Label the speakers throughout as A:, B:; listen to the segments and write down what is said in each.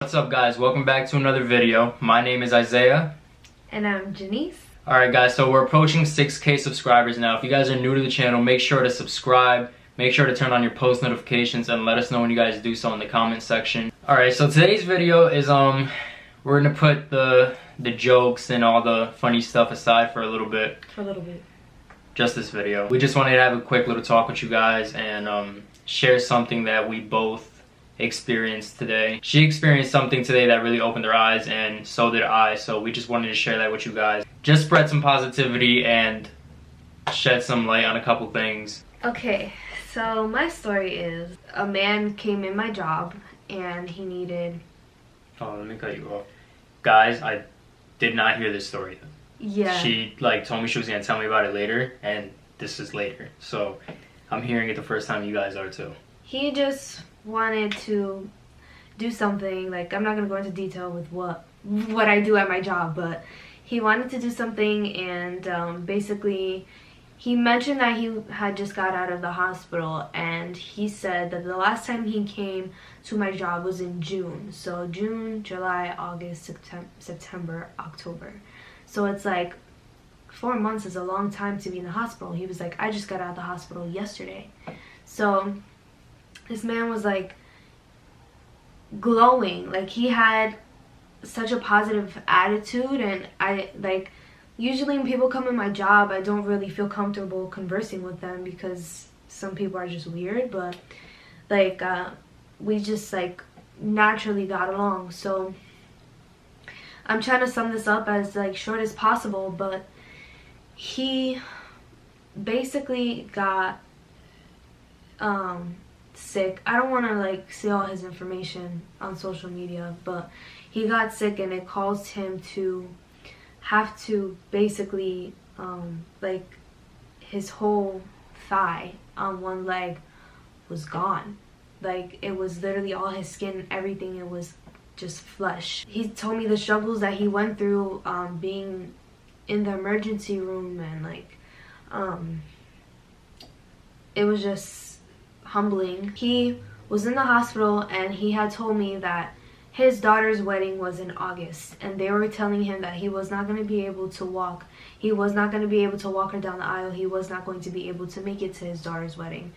A: What's up guys, welcome back to another video. My name is Isaiah.
B: And I'm Janice.
A: Alright guys, so we're approaching 6K subscribers now. If you guys are new to the channel, make sure to subscribe. Make sure to turn on your post notifications and let us know when you guys do so in the comment section. Alright, so today's video is we're gonna put the jokes and all the funny stuff aside for a little bit. Just this video. We just wanted to have a quick little talk with you guys and share something that we both experienced today. She experienced something today that really opened her eyes, and so did I, so we just wanted to share that with you guys. Just spread some positivity and shed some light on a couple things.
B: Okay, so my story is a man came in my job and he needed...
A: Oh, let me cut you off. Guys, I did not hear this story.
B: Yeah.
A: She told me she was gonna tell me about it later, and this is later. So I'm hearing it the first time you guys are too.
B: He just wanted to do something, like, I'm not gonna go into detail with what I do at my job, but he wanted to do something, and basically he mentioned that he had just got out of the hospital, and he said that the last time he came to my job was in June. So June, July, August, September, October. So it's like 4 months is a long time to be in the hospital. He was like, I just got out of the hospital yesterday. So this man was like glowing, like he had such a positive attitude, and I like, usually when people come in my job, I don't really feel comfortable conversing with them because some people are just weird, but like we just like naturally got along. So I'm trying to sum this up as like short as possible, but he basically got sick. I don't want to like say all his information on social media, but he got sick, and it caused him to have to basically like his whole thigh on one leg was gone. Like it was literally all his skin, everything. It was just flesh. He told me the struggles that he went through being in the emergency room, and like it was just humbling. He was in the hospital, and he had told me that his daughter's wedding was in August, and they were telling him that he was not going to be able to walk. He was not going to be able to walk her down the aisle. He was not going to be able to make it to his daughter's wedding.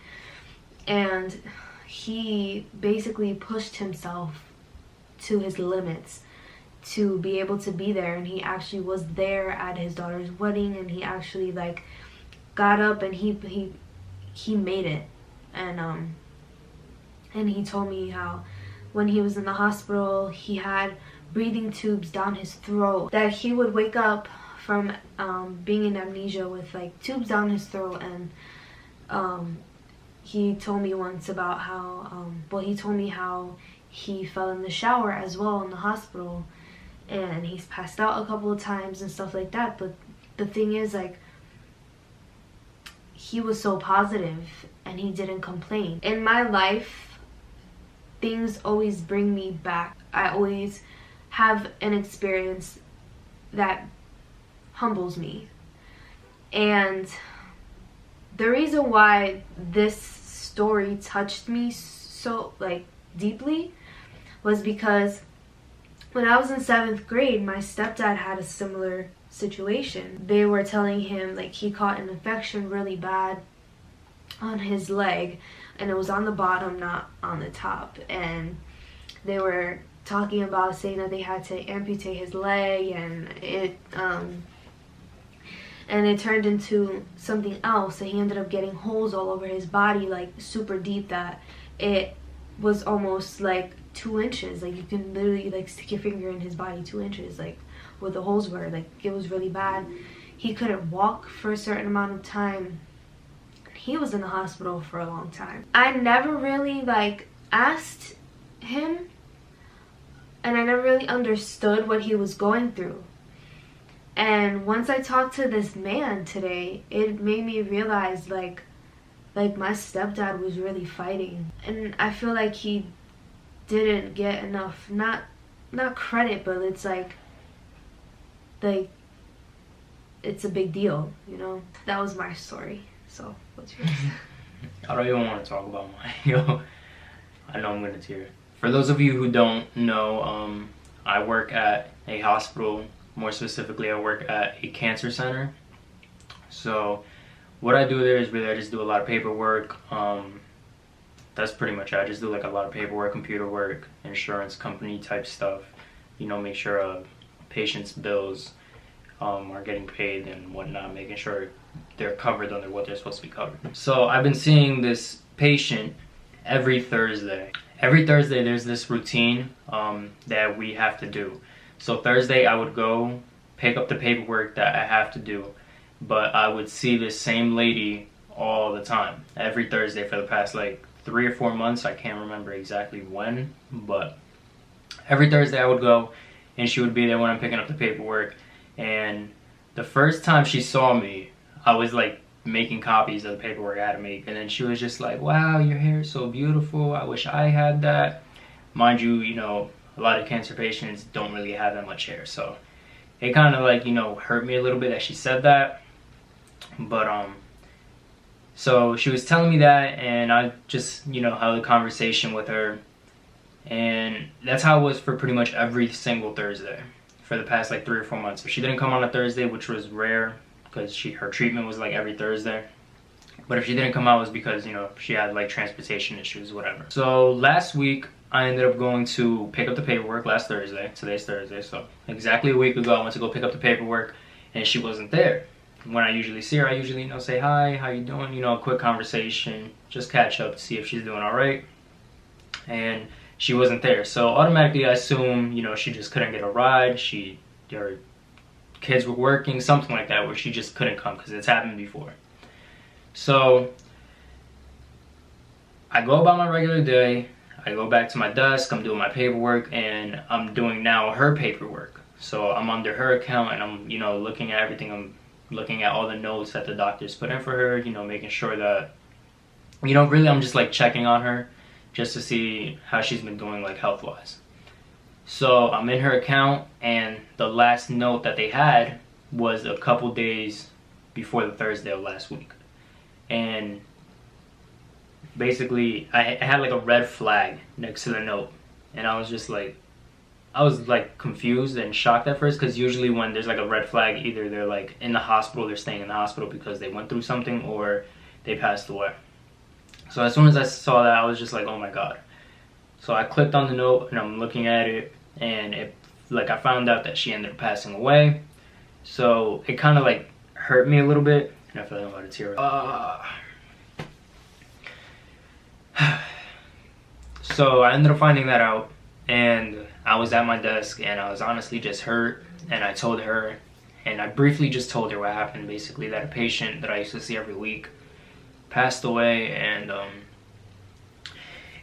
B: And he basically pushed himself to his limits to be able to be there, and he actually was there at his daughter's wedding, and he actually like got up, and he made it. And he told me how when he was in the hospital, he had breathing tubes down his throat, that he would wake up from being in amnesia with like tubes down his throat. And he told me once about how he told me how he fell in the shower as well in the hospital, and he's passed out a couple of times and stuff like that. But the thing is, like, he was so positive and he didn't complain. In my life, things always bring me back. I always have an experience that humbles me. And the reason why this story touched me so like deeply was because when I was in 7th grade, my stepdad had a similar situation. They were telling him like he caught an infection really bad on his leg, and it was on the bottom, not on the top. And they were talking about saying that they had to amputate his leg, and it turned into something else. So he ended up getting holes all over his body, like super deep, that it was almost like 2 inches. Like you can literally like stick your finger in his body 2 inches, like where the holes were. Like it was really bad. He couldn't walk for a certain amount of time. He was in the hospital for a long time. I never really like asked him, and I never really understood what he was going through. And once I talked to this man today, it made me realize like my stepdad was really fighting. And I feel like he didn't get enough, not credit, but it's like it's a big deal, you know? That was my story. So what's yours?
A: I don't even want to talk about mine. Yo, I know I'm gonna tear. For those of you who don't know, I work at a hospital. More specifically, I work at a cancer center. So what I do there is really I just do a lot of paperwork. That's pretty much it. I just do like a lot of paperwork, computer work, insurance company type stuff. You know, make sure patients' bills are getting paid and whatnot, making sure they're covered under what they're supposed to be covered. So I've been seeing this patient every Thursday. Every Thursday there's this routine that we have to do. So Thursday I would go pick up the paperwork that I have to do, but I would see this same lady all the time, every Thursday for the past like 3 or 4 months. I can't remember exactly when, but every Thursday I would go and she would be there when I'm picking up the paperwork. And the first time she saw me, I was like making copies of the paperwork I had to make, and then she was just like, wow, your hair is so beautiful, I wish I had that. Mind you, you know, a lot of cancer patients don't really have that much hair, so it kind of like, you know, hurt me a little bit that she said that. But so she was telling me that, and I just, you know, held a conversation with her, and that's how it was for pretty much every single Thursday for the past like 3 or 4 months. If she didn't come on a Thursday, which was rare because her treatment was like every Thursday, but if she didn't come out, it was because, you know, she had like transportation issues, whatever. So last week I ended up going to pick up the paperwork. Last Thursday, today's Thursday, so exactly a week ago I went to go pick up the paperwork, and she wasn't there. When I usually see her, I usually, you know, say hi, how you doing, you know, a quick conversation, just catch up to see if she's doing all right. And she wasn't there, so automatically I assume, you know, she just couldn't get a ride, her kids were working, something like that, where she just couldn't come, because it's happened before. So I go about my regular day, I go back to my desk, I'm doing my paperwork, and I'm doing now her paperwork. So I'm under her account, and I'm, you know, looking at everything. I'm looking at all the notes that the doctors put in for her, you know, making sure that, you know, really I'm just like checking on her just to see how she's been doing, like health-wise. So I'm in her account, and the last note that they had was a couple days before the Thursday of last week. And basically I had like a red flag next to the note, and I was just like, I was like confused and shocked at first, because usually when there's like a red flag, either they're like in the hospital, they're staying in the hospital because they went through something, or they passed away. So as soon as I saw that, I was just like, oh my god. So I clicked on the note, and I'm looking at it, and it, like, I found out that she ended up passing away. So it kind of like hurt me a little bit, and I feel like I'm about to tear up. So I ended up finding that out, and I was at my desk, and I was honestly just hurt, and I told her, and I briefly just told her what happened, basically, that a patient that I used to see every week passed away. And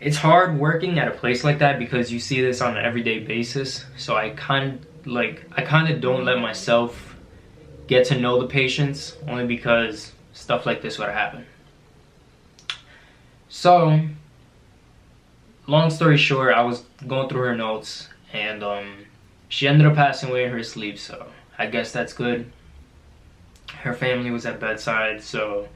A: it's hard working at a place like that because you see this on an everyday basis. So I kind of don't let myself get to know the patients, only because stuff like this would happen. So long story short, I was going through her notes, and she ended up passing away in her sleep, so I guess that's good. Her family was at bedside, so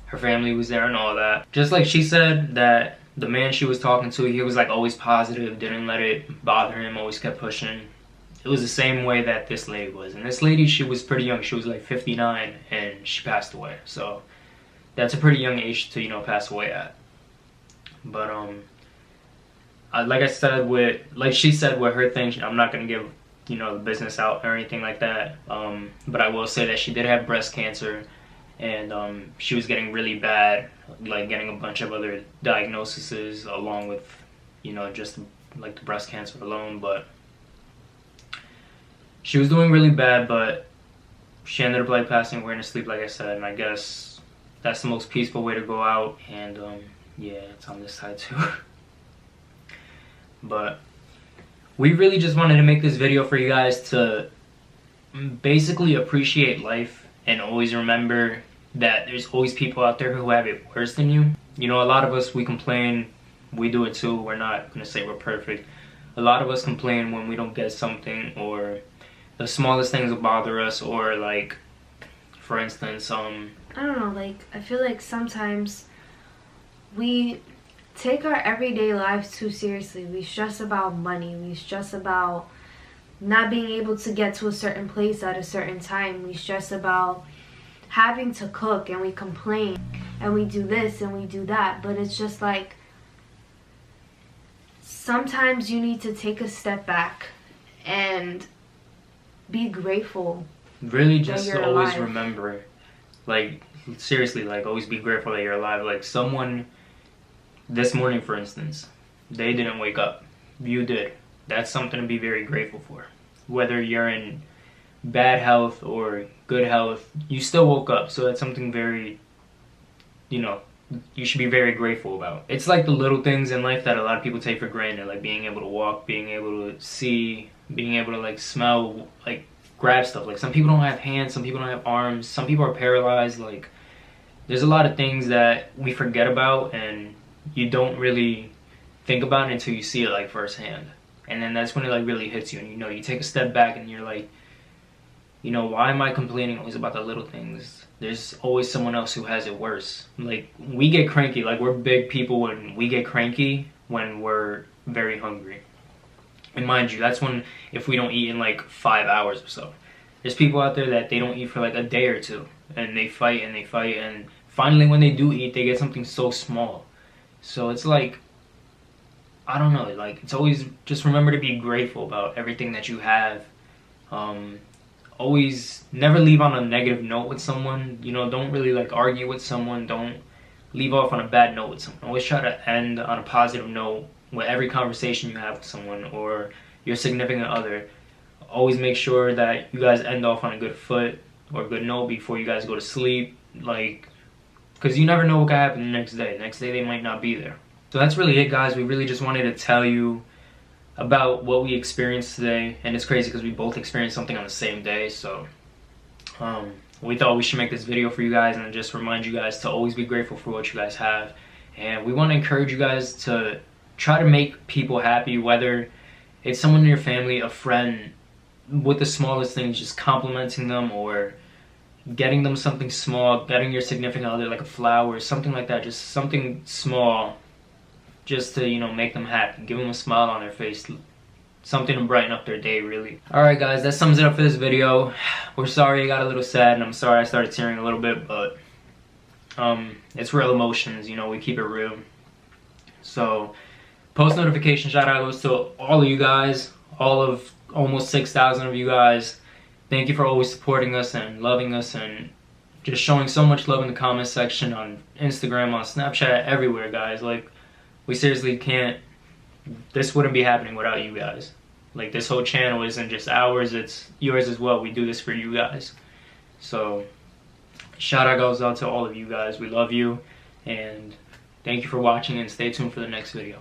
A: her family was there and all that. Just like she said, that the man she was talking to, he was like always positive, didn't let it bother him, always kept pushing. It was the same way that this lady was. And this lady, she was pretty young. She was like 59, and she passed away. So that's a pretty young age to, you know, pass away at. But like I said, like she said with her thing, I'm not gonna give, you know, the business out or anything like that. But I will say that she did have breast cancer, and she was getting really bad, like getting a bunch of other diagnoses along with, you know, just like the breast cancer alone. But she was doing really bad, but she ended up like passing away in her sleep, like I said. And I guess that's the most peaceful way to go out. And yeah, it's on this side too. But we really just wanted to make this video for you guys to basically appreciate life, and always remember that there's always people out there who have it worse than you. You know, a lot of us, we complain. We do it too. We're not gonna say we're perfect. A lot of us complain when we don't get something, or the smallest things will bother us, or like, for instance,
B: I don't know, like, I feel like sometimes we take our everyday lives too seriously. We stress about money. We stress about not being able to get to a certain place at a certain time. We stress about having to cook, and we complain, and we do this and we do that. But it's just like, sometimes you need to take a step back and be grateful.
A: Really, just
B: you're
A: always
B: alive.
A: remember, like, seriously, like, always be grateful that you're alive. Like, someone this morning, for instance, they didn't wake up. You did. That's something to be very grateful for. Whether you're in bad health or good health, you still woke up. So that's something very, you know, you should be very grateful about. It's like the little things in life that a lot of people take for granted, like being able to walk, being able to see, being able to like smell, like grab stuff. Like, some people don't have hands, some people don't have arms, some people are paralyzed. Like, there's a lot of things that we forget about, and you don't really think about it until you see it like firsthand. And then that's when it like really hits you, and you know, you take a step back and you're like, you know, why am I complaining always about the little things? There's always someone else who has it worse. Like, we get cranky, like we're big people, when we get cranky when we're very hungry. And mind you, that's when, if we don't eat in like 5 hours or so. There's people out there that they don't eat for like a day or two, and they fight and they fight, and finally when they do eat, they get something so small. So it's like, I don't know, like, it's always, just remember to be grateful about everything that you have. Always never leave on a negative note with someone. You know, don't really like argue with someone. Don't leave off on a bad note with someone. Always try to end on a positive note with every conversation you have with someone or your significant other. Always make sure that you guys end off on a good foot or a good note before you guys go to sleep. Like, because you never know what could happen the next day. The next day they might not be there. So that's really it, guys. We really just wanted to tell you about what we experienced today, and it's crazy because we both experienced something on the same day. So we thought we should make this video for you guys and just remind you guys to always be grateful for what you guys have. And we want to encourage you guys to try to make people happy, whether it's someone in your family, a friend, with the smallest things, just complimenting them or getting them something small, getting your significant other like a flower, something like that, just something small, just to, you know, make them happy, give them a smile on their face, something to brighten up their day, really. Alright guys, that sums it up for this video. We're sorry I got a little sad, and I'm sorry I started tearing a little bit, but it's real emotions, you know, we keep it real. So, post notification shout out goes to all of you guys, all of almost 6,000 of you guys. Thank you for always supporting us and loving us and just showing so much love in the comment section, on Instagram, on Snapchat, everywhere, guys. Like, we seriously can't, this wouldn't be happening without you guys. Like, this whole channel isn't just ours, it's yours as well. We do this for you guys. So, shout out goes out to all of you guys. We love you, and thank you for watching, and stay tuned for the next video.